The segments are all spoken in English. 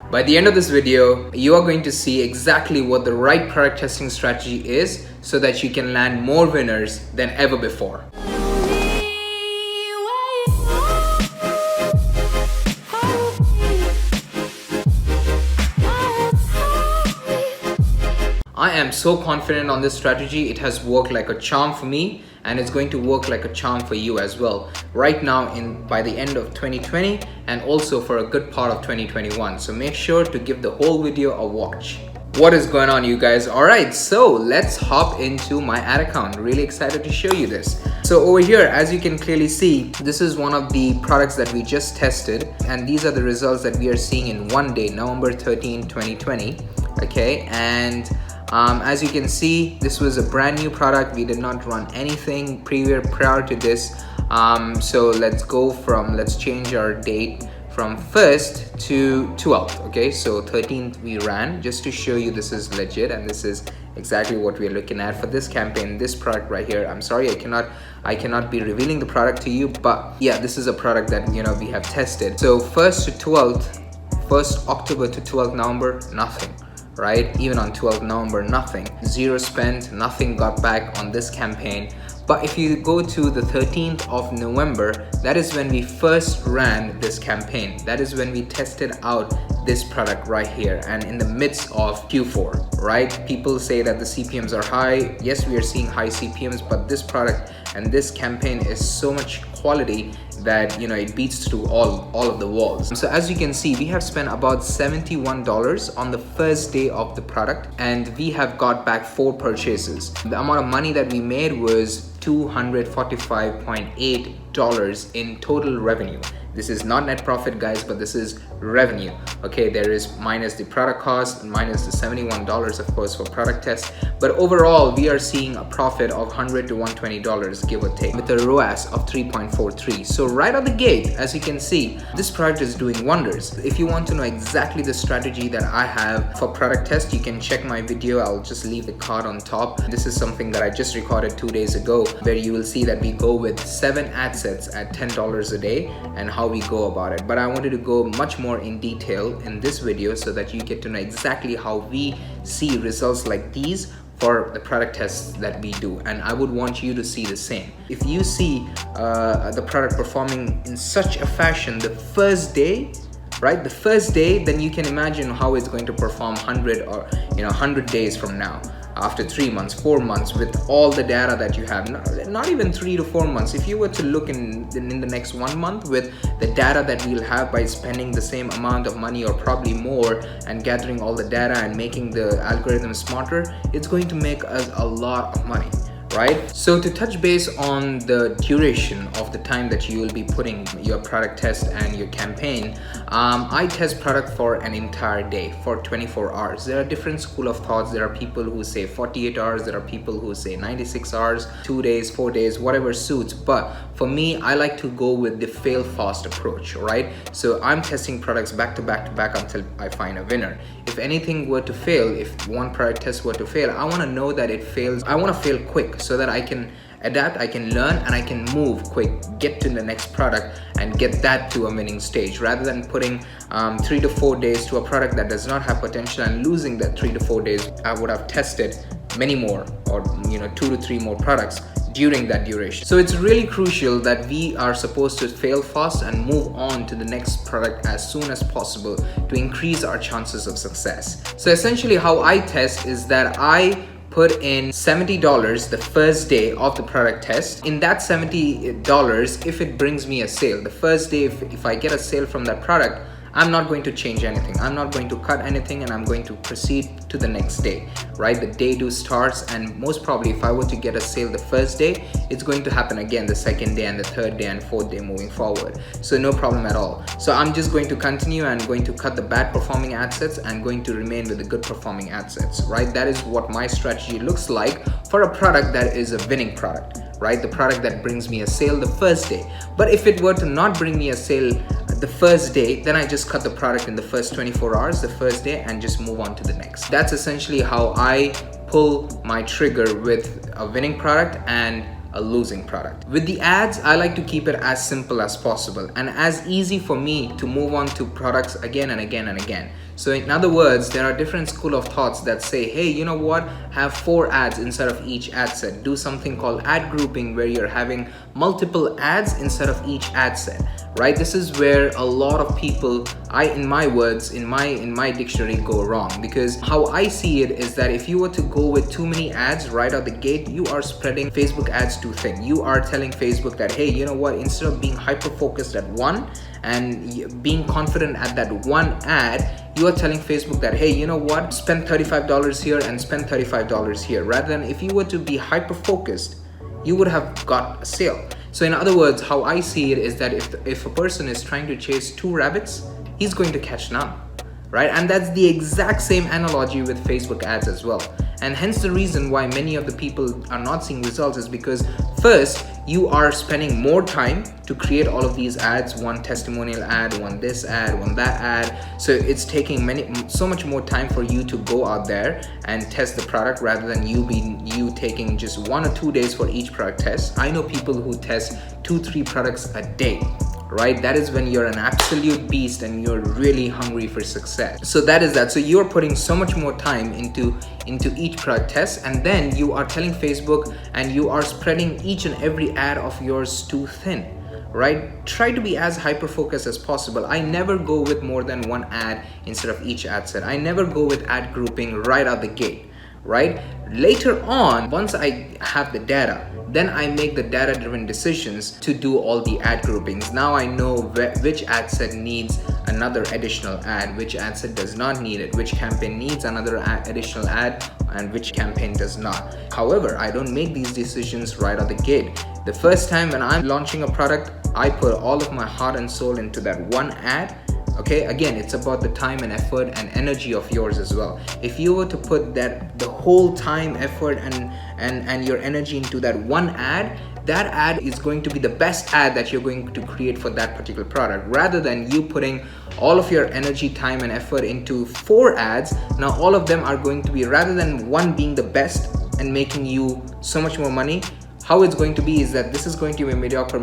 By the end of this video, you are going to see exactly what the right product testing strategy is so that you can land more winners than ever before. I am so confident on this strategy. It has worked like a charm for me, and it's going to work like a charm for you as well right now by the end of 2020 and also for a good part of 2021. So make sure to give the whole video a watch. What is going on, you guys? Alright, so let's hop into my ad account. Really excited to show you this. So over here, as you can clearly see, this is one of the products that we just tested, and these are the results that we are seeing in one day, November 13, 2020. Okay, and as you can see, this was a brand new product. We did not run anything prior to this. So let's change our date from 1st to 12th. Okay, so 13th we ran just to show you this is legit, and this is exactly what we're looking at for this campaign, this product right here. I'm sorry, I cannot be revealing the product to you, but yeah, this is a product that we have tested. So 1st to 12th, 1st October to 12th November, nothing. Right? Even on 12th November, nothing. Zero spent, nothing got back on this campaign. But if you go to the 13th of November, that is when we first ran this campaign. That is when we tested out this product right here, and in the midst of Q4, right? People say that the CPMs are high. Yes, we are seeing high CPMs, but this product and this campaign is so much quality that it beats through all of the walls. So as you can see, we have spent about $71 on the first day of the product, and we have got back 4 purchases. The amount of money that we made was $245.8 in total revenue. This is not net profit, guys, but this is revenue. Okay, there is minus the product cost, minus the $71 of course for product test, but overall we are seeing a profit of $100 to $120 give or take, with a ROAS of 3.43. So right out the gate, as you can see, this product is doing wonders. If you want to know exactly the strategy that I have for product test, you can check my video. I'll just leave the card on top. This is something that I just recorded 2 days ago, where you will see that we go with 7 ad sets at $10 a day and how we go about it. But I wanted to go much more in detail in this video so that you get to know exactly how we see results like these for the product tests that we do, and I would want you to see the same. If you see the product performing in such a fashion the first day, right, the first day, then you can imagine how it's going to perform 100 or 100 days from now, after 3 months, 4 months, with all the data that you have. Not even 3 to 4 months. If you were to look in the next 1 month with the data that we'll have by spending the same amount of money or probably more and gathering all the data and making the algorithm smarter, it's going to make us a lot of money. Right? So to touch base on the duration of the time that you will be putting your product test and your campaign, I test product for an entire day, for 24 hours. There are different school of thoughts. There are people who say 48 hours. There are people who say 96 hours, 2 days, 4 days, whatever suits. But for me, I like to go with the fail fast approach, right? So I'm testing products back to back to back until I find a winner. If anything were to fail, if one product test were to fail, I want to know that it fails. I want to fail quick so that I can adapt, I can learn, and I can move quick, get to the next product and get that to a winning stage, rather than putting 3 to 4 days to a product that does not have potential and losing that 3 to 4 days. I would have tested many more, or 2 to 3 more products during that duration. So it's really crucial that we are supposed to fail fast and move on to the next product as soon as possible to increase our chances of success. So essentially how I test is that I put in $70 the first day of the product test. In that $70, if it brings me a sale, the first day, if I get a sale from that product, I'm not going to change anything. I'm not going to cut anything, and I'm going to proceed to the next day, right? The day 2 starts, and most probably if I were to get a sale the first day, it's going to happen again the second day and the third day and fourth day moving forward. So no problem at all. So I'm just going to continue and going to cut the bad performing ad sets and going to remain with the good performing ad sets, right? That is what my strategy looks like for a product that is a winning product, right? The product that brings me a sale the first day. But if it were to not bring me a sale the first day, then I just cut the product in the first 24 hours, the first day, and just move on to the next. That's essentially how I pull my trigger with a winning product and a losing product. With the ads, I like to keep it as simple as possible and as easy for me to move on to products again and again and again. So in other words, there are different school of thoughts that say, hey, you know what, have 4 ads instead of each ad set. Do something called ad grouping, where you're having multiple ads instead of each ad set, right? This is where a lot of people, in my words, in my dictionary, go wrong. Because how I see it is that if you were to go with too many ads right out the gate, you are spreading Facebook ads too thin. You are telling Facebook that, hey, you know what, instead of being hyper focused at one and being confident at that one ad, you are telling Facebook that, hey, you know what, spend $35 here and spend $35 here. Rather than if you were to be hyper focused, you would have got a sale. So in other words, how I see it is that if a person is trying to chase 2 rabbits, he's going to catch none, right? And that's the exact same analogy with Facebook ads as well. And hence the reason why many of the people are not seeing results is because first, you are spending more time to create all of these ads, one testimonial ad, one this ad, one that ad. So it's taking so much more time for you to go out there and test the product, rather than you taking just 1 or 2 days for each product test. I know people who test 2-3 products a day, right? That is when you're an absolute beast and you're really hungry for success. So that is that. So you're putting so much more time into each product test, and then you are telling Facebook and you are spreading each and every ad of yours too thin, right? Try to be as hyper focused as possible. I never go with more than 1 ad instead of each ad set. I never go with ad grouping right out the gate, right? Later on, once I have the data, then I make the data-driven decisions to do all the ad groupings. Now I know which ad set needs another additional ad, which ad set does not need it, which campaign needs another additional ad, and which campaign does not. However, I don't make these decisions right out the gate. The first time when I'm launching a product, I put all of my heart and soul into that one ad. Okay, again, it's about the time and effort and energy of yours as well. If you were to put the whole time, effort, and your energy into that one ad, that ad is going to be the best ad that you're going to create for that particular product, rather than you putting all of your energy, time, and effort into 4 ads. Now all of them are going to be, rather than one being the best and making you so much more money, how it's going to be is that this is going to be mediocre,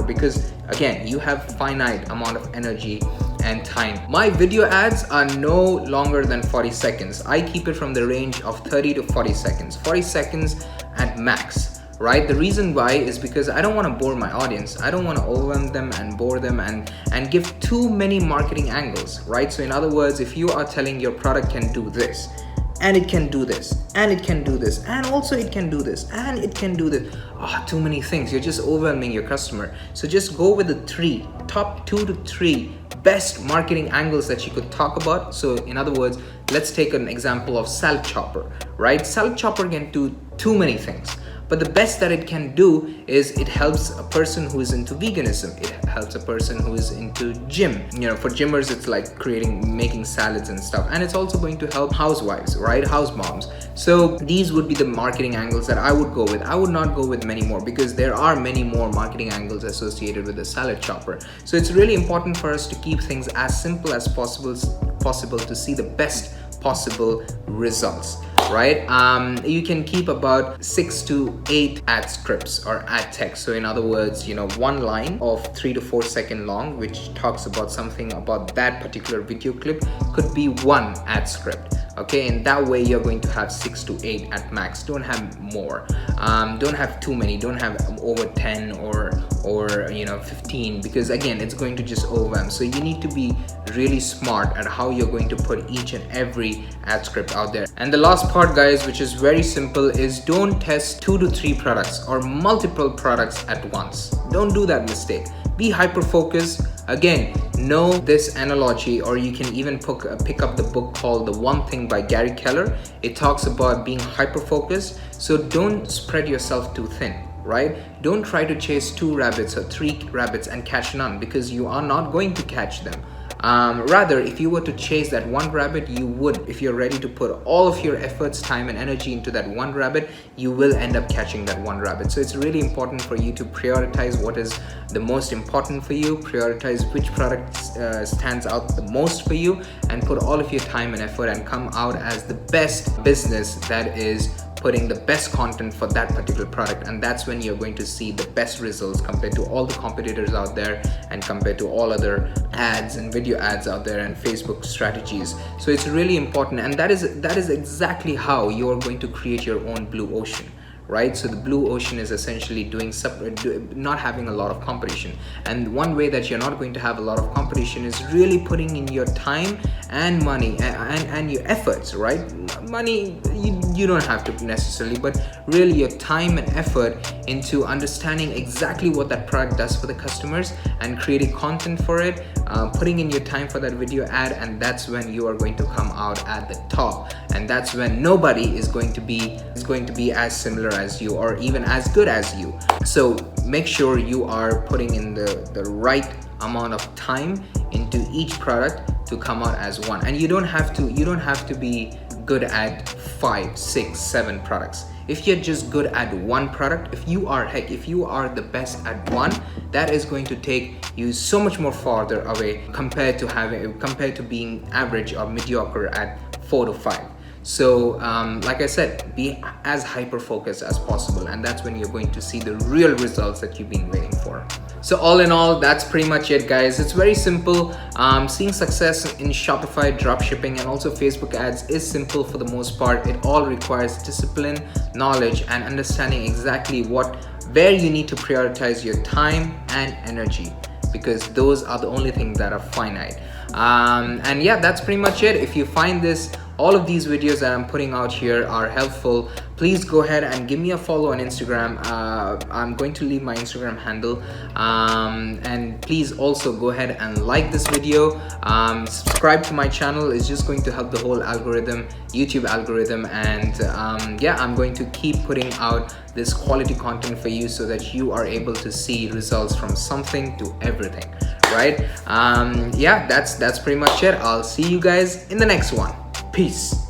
because again, you have finite amount of energy and time. My video ads are no longer than 40 seconds. I keep it from the range of 30 to 40 seconds, 40 seconds at max, right? The reason why is because I don't want to bore my audience. I don't want to overwhelm them and bore them and give too many marketing angles, right? So in other words, if you are telling your product can do this, and it can do this, and it can do this, and also it can do this, and it can do this. Too many things. You're just overwhelming your customer. So just go with the top 2 to 3 best marketing angles that you could talk about. So in other words, let's take an example of salad chopper, right? Salad chopper can do too many things. But the best that it can do is it helps a person who is into veganism. It helps a person who is into gym. You know, for gymmers, it's like making salads and stuff. And it's also going to help housewives, right? House moms. So these would be the marketing angles that I would go with. I would not go with many more, because there are many more marketing angles associated with the salad chopper. So it's really important for us to keep things as simple as possible to see the best possible results, right? You can keep about 6 to 8 ad scripts or ad text. So in other words, you know, one line of 3 to 4 second long, which talks about something about that particular video clip, could be one ad script. Okay, and that way you're going to have 6 to 8 at max. Don't have more. Don't have too many. Don't have over 10 or 15, because again, it's going to just overwhelm. So you need to be really smart at how you're going to put each and every ad script out there. And the last part, guys, which is very simple, is don't test 2 to 3 products or multiple products at once. Don't do that mistake. Be hyper focused. Again, know this analogy, or you can even pick up the book called The One Thing by Gary Keller. It talks about being hyper focused. So don't spread yourself too thin, right? Don't try to chase 2 rabbits or 3 rabbits and catch none, because you are not going to catch them. Rather, if you were to chase that one rabbit, you would. If you're ready to put all of your efforts, time, and energy into that one rabbit, you will end up catching that one rabbit. So it's really important for you to prioritize what is the most important for you, prioritize which product stands out the most for you, and put all of your time and effort and come out as the best business that is putting the best content for that particular product, and that's when you're going to see the best results compared to all the competitors out there and compared to all other ads and video ads out there and Facebook strategies. So it's really important, and that is exactly how you're going to create your own blue ocean. Right? So the blue ocean is essentially not having a lot of competition, and one way that you're not going to have a lot of competition is really putting in your time and money and your efforts, right? Money you don't have to necessarily, but really your time and effort into understanding exactly what that product does for the customers and creating content for it, putting in your time for that video ad, and that's when you are going to come out at the top, and that's when nobody is going to be as similar as you or even as good as you. So make sure you are putting in the right amount of time into each product to come out as one. And you don't have to be good at 5, 6, 7 products. If you're just good at one product, if you are the best at one, that is going to take you so much more farther away compared to being average or mediocre at 4 to 5. So like I said, be as hyper focused as possible, and that's when you're going to see the real results that you've been waiting for. So all in all, that's pretty much it, guys. It's very simple. Seeing success in Shopify, dropshipping, and also Facebook ads is simple for the most part. It all requires discipline, knowledge, and understanding exactly where you need to prioritize your time and energy, because those are the only things that are finite. And yeah, that's pretty much it. If you find all of these videos that I'm putting out here are helpful, please go ahead and give me a follow on Instagram. I'm going to leave my Instagram handle, and please also go ahead and like this video. Subscribe to my channel. It's just going to help the whole algorithm, YouTube algorithm, and yeah, I'm going to keep putting out this quality content for you so that you are able to see results from something to everything, right? Yeah, that's pretty much it. I'll see you guys in the next one. Peace.